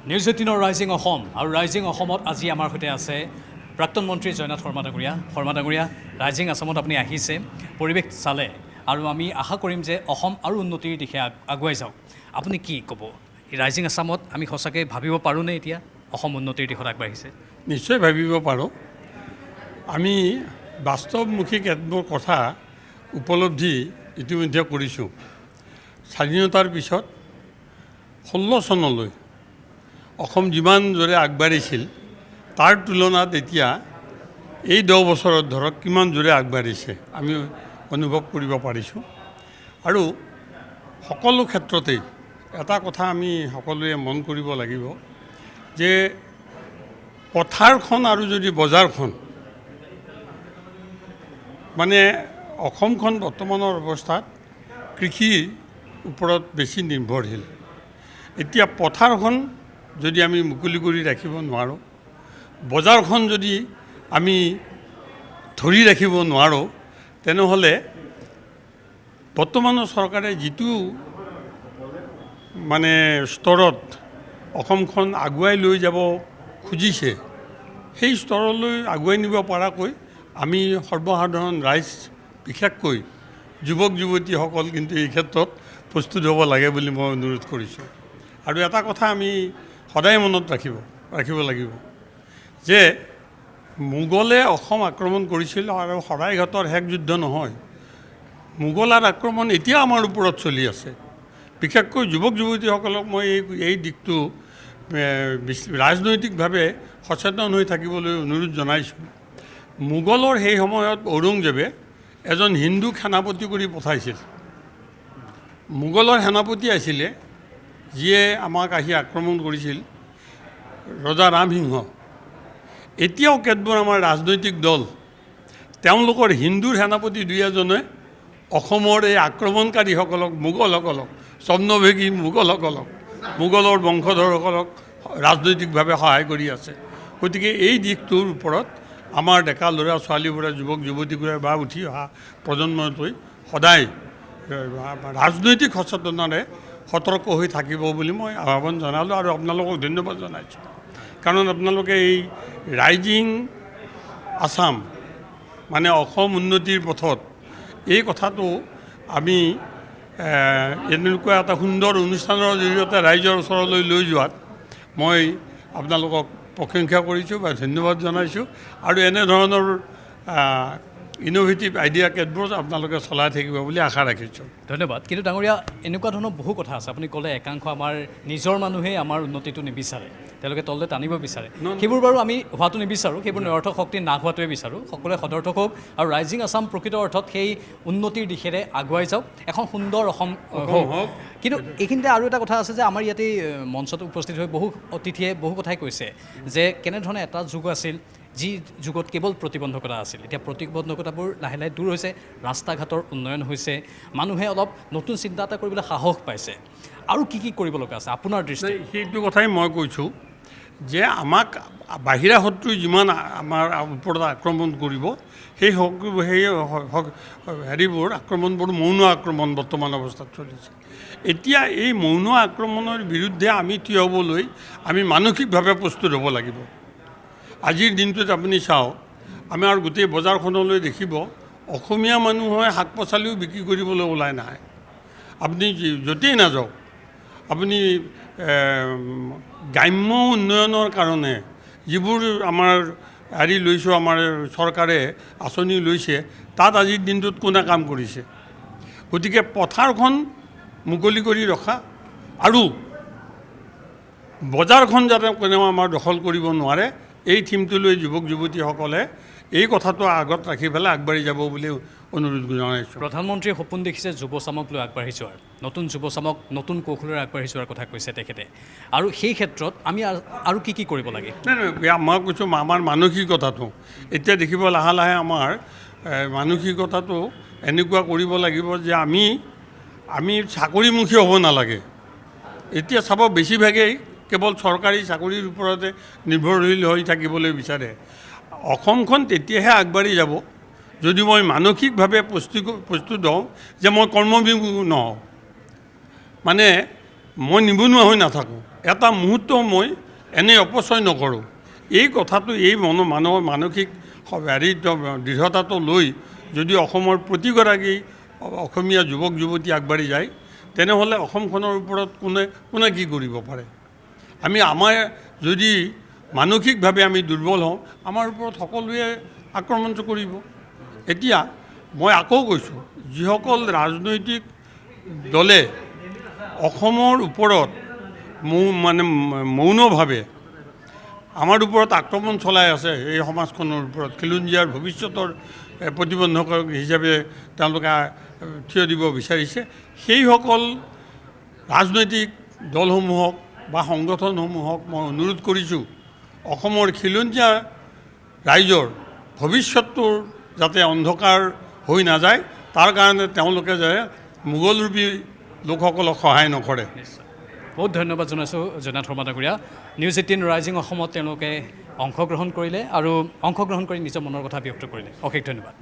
News 18 rising Assam আৰু rising অসমত আজি আমাৰ সৈতে আছে প্ৰাক্তন মন্ত্ৰী জয়নাথ শৰ্মা ডাঙৰীয়া ৰাইজিং আসামত আপুনি আহিছে পৰিৱেশ চালে আৰু আমি আশা কৰিম যে অসম আৰু উন্নতিৰ দিশে আগুৱাই যাওক আপুনি কি ক'ব ৰাইজিং আসামত আমি সঁচাকৈ ভাবিব পাৰোঁনে এতিয়া অসম উন্নতিৰ দিশত আগবাঢ়িছে নিশ্চয় ভাবিব পাৰোঁ আমি বাস্তৱমুখী কেতবোৰ কথা উপলব্ধি ইতিমধ্যে কৰিছোঁ স্বাধীনতাৰ পিছত 16 চনলৈ অসম যিমান জোৰে আগবাঢ়িছিল তাৰ তুলনাত এতিয়া এই 10 বছৰত ধৰক কিমান জোৰে আগবাঢ়িছে আমি অনুভৱ কৰিব পাৰিছোঁ আৰু সকলো ক্ষেত্ৰতেই এটা কথা আমি সকলোৱে মন কৰিব লাগিব যে পথাৰখন আৰু যদি বজাৰখন মানে অসমখন বৰ্তমানৰ অৱস্থাত কৃষিৰ ওপৰত বেছি নিৰ্ভৰশীল এতিয়া পথাৰখন যদি আমি মুকলি কৰি ৰাখিব নোৱাৰোঁ বজাৰখন যদি আমি ধৰি ৰাখিব নোৱাৰোঁ তেনেহ'লে বৰ্তমানৰ চৰকাৰে যিটো মানে স্তৰত অসমখন আগুৱাই লৈ যাব খুজিছে সেই স্তৰলৈ আগুৱাই নিব পৰাকৈ আমি সৰ্বসাধাৰণ ৰাইজ বিশেষকৈ যুৱক যুৱতীসকল কিন্তু এই ক্ষেত্ৰত প্ৰস্তুত হ'ব লাগে বুলি মই অনুৰোধ কৰিছোঁ আৰু এটা কথা আমি সদায় মনত ৰাখিব লাগিব যে মোগলে অসম আক্ৰমণ কৰিছিল আৰু শৰাইঘাটৰ শেষ যুদ্ধ নহয় মোগলৰ আক্ৰমণ এতিয়া আমাৰ ওপৰত চলি আছে বিশেষকৈ যুৱক যুৱতীসকলক মই এই দিশটো ৰাজনৈতিকভাৱে সচেতন হৈ থাকিবলৈ অনুৰোধ জনাইছোঁ মোগলৰ সেই সময়ত ঔৰংজেবে এজন হিন্দুক সেনাপতি কৰি পঠাইছিল মোগলৰ সেনাপতি আছিলে যিয়ে আমাক আহি আক্ৰমণ কৰিছিল ৰজা ৰামসিংহ এতিয়াও কেতবোৰ আমাৰ ৰাজনৈতিক দল তেওঁলোকৰ হিন্দুৰ সেনাপতি দুই এজনে অসমৰ এই আক্ৰমণকাৰীসকলক মোগলসকলক স্বৰ্ণভেগী মোগলসকলক মোগলৰ বংশধৰসকলক ৰাজনৈতিকভাৱে সহায় কৰি আছে গতিকে এই দিশটোৰ ওপৰত আমাৰ ডেকা ল'ৰা ছোৱালীবোৰে যুৱক যুৱতীবোৰে বা উঠি অহা প্ৰজন্মটোৱে সদায় ৰাজনৈতিক সচেতনৰে সতৰ্ক হৈ থাকিব বুলি মই আহ্বান জনালোঁ আৰু আপোনালোকক ধন্যবাদ জনাইছোঁ কাৰণ আপোনালোকে এই ৰাইজিং আসাম মানে অসম উন্নতিৰ পথত এই কথাটো আমি এনেকুৱা এটা সুন্দৰ অনুষ্ঠানৰ জৰিয়তে ৰাইজৰ ওচৰলৈ লৈ যোৱাত মই আপোনালোকক প্ৰশংসা কৰিছোঁ বা ধন্যবাদ জনাইছোঁ আৰু এনেধৰণৰ ইনোভেটিভ আইডিয়া কেতবোৰ আপোনালোকে চলাই থাকিব বুলি আশা ৰাখিছোঁ ধন্যবাদ কিন্তু ডাঙৰীয়া এনেকুৱা ধৰণৰ বহু কথা আছে আপুনি ক'লে একাংশ আমাৰ নিজৰ মানুহে আমাৰ উন্নতিটো নিবিচাৰে তেওঁলোকে তললৈ টানিব বিচাৰে সেইবোৰ বাৰু আমি হোৱাটো নিবিচাৰোঁ সেইবোৰ নিৰৰ্থক শক্তি নাহোৱাটোৱে বিচাৰোঁ সকলোৱে সদৰ্থক হওক আৰু ৰাইজিং আসাম প্ৰকৃত অৰ্থত সেই উন্নতিৰ দিশেৰে আগুৱাই যাওক এখন সুন্দৰ অসম হওক কিন্তু এইখিনিতে আৰু এটা কথা আছে যে আমাৰ ইয়াতে মঞ্চত উপস্থিত হৈ বহু অতিথিয়ে বহু কথাই কৈছে যে কেনেধৰণে এটা যুগ আছিল যি যুগত কেৱল প্ৰতিবন্ধকতা আছিল এতিয়া প্ৰতিবন্ধকতাবোৰ লাহে লাহে দূৰ হৈছে ৰাস্তা ঘাটৰ উন্নয়ন হৈছে মানুহে অলপ নতুন চিন্তা এটা কৰিবলৈ সাহস পাইছে আৰু কি কৰিব লগা আছে আপোনাৰ দৃষ্টিত সেইটো কথাই মই কৈছোঁ যে আমাক বাহিৰা শত্ৰুই যিমান আমাৰ ওপৰত আক্ৰমণ কৰিব সেই হেৰিবোৰ আক্ৰমণবোৰ মৌন আক্ৰমণ বৰ্তমান অৱস্থাত চলিছে এতিয়া এই মৌন আক্ৰমণৰ বিৰুদ্ধে আমি থিয় হ'বলৈ আমি মানসিকভাৱে প্ৰস্তুত হ'ব লাগিব আজিৰ দিনটোত আপুনি চাওক আমাৰ গোটেই বজাৰখনলৈ দেখিব অসমীয়া মানুহে শাক পাচলিও বিক্ৰী কৰিবলৈ ওলাই নাহে আপুনি য'তেই নাযাওক আপুনি গ্ৰাম্য উন্নয়নৰ কাৰণে যিবোৰ আমাৰ হেৰি লৈছোঁ আমাৰ চৰকাৰে আঁচনি লৈছে তাত আজিৰ দিনটোত কোনে কাম কৰিছে গতিকে পথাৰখন মুকলি কৰি ৰখা আৰু বজাৰখন যাতে কোনেও আমাৰ দখল কৰিব নোৱাৰে এই থিমটোলৈ যুৱক যুৱতীসকলে এই কথাটো আগত ৰাখি পেলাই আগবাঢ়ি যাব বুলি অনুৰোধ জনাইছোঁ প্ৰধানমন্ত্ৰীয়ে সপোন দেখিছে যুৱচামক লৈ আগবাঢ়ি যোৱাৰ নতুন যুৱচামক নতুন কৌশলেৰে আগবাঢ়ি যোৱাৰ কথা কৈছে তেখেতে আৰু সেই ক্ষেত্ৰত আমি আৰু কি কৰিব লাগে নাই মই কৈছোঁ আমাৰ মানসিকতাটো এতিয়া দেখিব লাহে লাহে আমাৰ মানসিকতাটো এনেকুৱা কৰিব লাগিব যে আমি চাকৰিমুখী হ'ব নালাগে এতিয়া চাব বেছিভাগেই কেৱল চৰকাৰী চাকৰিৰ ওপৰতে নিৰ্ভৰশীল হৈ থাকিবলৈ বিচাৰে অসমখন তেতিয়াহে আগবাঢ়ি যাব যদি মই মানসিকভাৱে প্ৰস্তুত হওঁ যে মই কৰ্মবিমুখ নহওঁ মানে মই নিবনুৱা হৈ নাথাকোঁ, এটা মুহূৰ্ত মই এনেই অপচয় নকৰোঁ। এই কথাটো এই মানুহৰ মানসিক দৃঢ়তাটো লৈ যদি অসমৰ প্ৰতিগৰাকী অসমীয়া যুৱক যুৱতী আগবাঢ়ি যায়, তেনেহ'লে অসমখনৰ ওপৰত কোনে কি কৰিব পাৰে। আমাৰ যদি মানসিকভাৱে আমি দুৰ্বল হওঁ, আমাৰ ওপৰত সকলোৱে আক্ৰমণ কৰিব। এতিয়া মই আকৌ কৈছোঁ, যিসকল ৰাজনৈতিক দলে অসমৰ ওপৰত মৌনভাৱে আমাৰ ওপৰত আক্ৰমণ চলাই আছে, এই সমাজখনৰ ওপৰত খিলঞ্জীয়াৰ ভৱিষ্যতৰ প্ৰতিবন্ধক হিচাপে তেওঁলোকে থিয় দিব বিচাৰিছে, সেইসকল ৰাজনৈতিক দলসমূহক বা সংগঠনসমূহক মই অনুৰোধ কৰিছোঁ, অসমৰ খিলঞ্জীয়া ৰাইজৰ ভৱিষ্যতটোৰ যাতে অন্ধকাৰ হৈ নাযায়, তাৰ কাৰণে তেওঁলোকে যে মোগলৰূপী লোকসকলক সহায় নকৰে। বহুত ধন্যবাদ জনাইছোঁ জনাত শৰ্মা ডাঙৰীয়া। নিউজ 18 ৰাইজিং অসমত তেওঁলোকে অংশগ্ৰহণ কৰিলে আৰু অংশগ্ৰহণ কৰি নিজৰ মনৰ কথা ব্যক্ত কৰিলে। অশেষ ধন্যবাদ।